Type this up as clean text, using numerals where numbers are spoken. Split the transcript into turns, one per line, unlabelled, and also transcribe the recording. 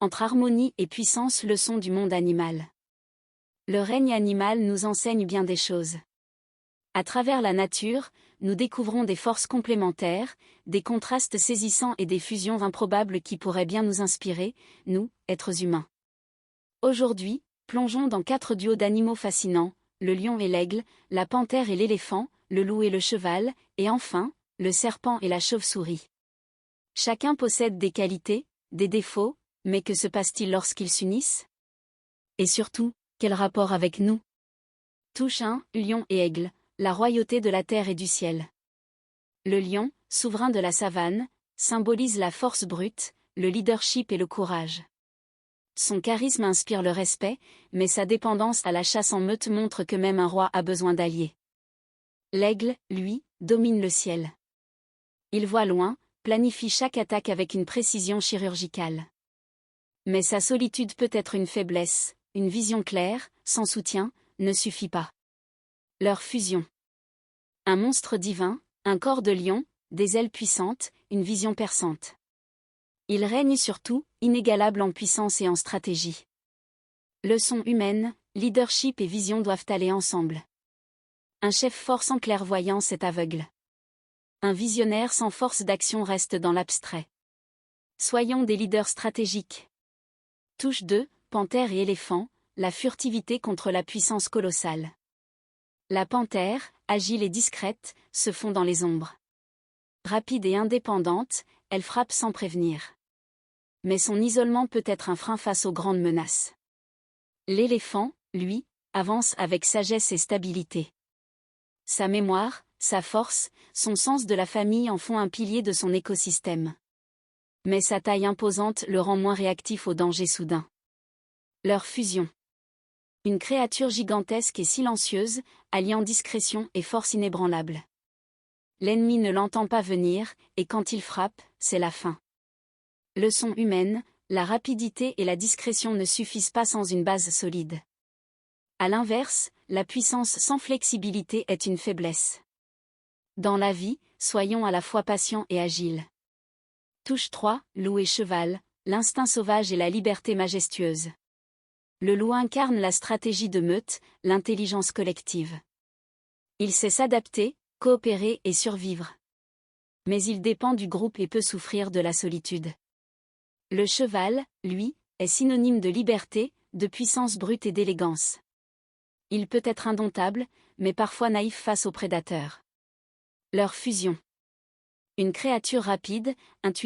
Entre harmonie et puissance, leçon du monde animal. Le règne animal nous enseigne bien des choses. À travers la nature, nous découvrons des forces complémentaires, des contrastes saisissants et des fusions improbables qui pourraient bien nous inspirer, nous, êtres humains. Aujourd'hui, plongeons dans 4 duos d'animaux fascinants, le lion et l'aigle, la panthère et l'éléphant, le loup et le cheval, et enfin, le serpent et la chauve-souris. Chacun possède des qualités, des défauts, mais que se passe-t-il lorsqu'ils s'unissent? Et surtout, quel rapport avec nous? Touche 1, lion et aigle, la royauté de la terre et du ciel. Le lion, souverain de la savane, symbolise la force brute, le leadership et le courage. Son charisme inspire le respect, mais sa dépendance à la chasse en meute montre que même un roi a besoin d'alliés. L'aigle, lui, domine le ciel. Il voit loin, planifie chaque attaque avec une précision chirurgicale. Mais sa solitude peut être une faiblesse, une vision claire, sans soutien, ne suffit pas. Leur fusion. Un monstre divin, un corps de lion, des ailes puissantes, une vision perçante. Il règne sur tout, inégalable en puissance et en stratégie. Leçon humaine, leadership et vision doivent aller ensemble. Un chef fort sans clairvoyance est aveugle. Un visionnaire sans force d'action reste dans l'abstrait. Soyons des leaders stratégiques. Touche 2, panthère et éléphant, la furtivité contre la puissance colossale. La panthère, agile et discrète, se fond dans les ombres. Rapide et indépendante, elle frappe sans prévenir. Mais son isolement peut être un frein face aux grandes menaces. L'éléphant, lui, avance avec sagesse et stabilité. Sa mémoire, sa force, son sens de la famille en font un pilier de son écosystème. Mais sa taille imposante le rend moins réactif aux dangers soudains. Leur fusion. Une créature gigantesque et silencieuse, alliant discrétion et force inébranlable. L'ennemi ne l'entend pas venir, et quand il frappe, c'est la fin. Leçon humaine, la rapidité et la discrétion ne suffisent pas sans une base solide. À l'inverse, la puissance sans flexibilité est une faiblesse. Dans la vie, soyons à la fois patients et agiles. Touche 3, loup et cheval, l'instinct sauvage et la liberté majestueuse. Le loup incarne la stratégie de meute, l'intelligence collective. Il sait s'adapter, coopérer et survivre. Mais il dépend du groupe et peut souffrir de la solitude. Le cheval, lui, est synonyme de liberté, de puissance brute et d'élégance. Il peut être indomptable, mais parfois naïf face aux prédateurs. Leur fusion. Une créature rapide, intuitive,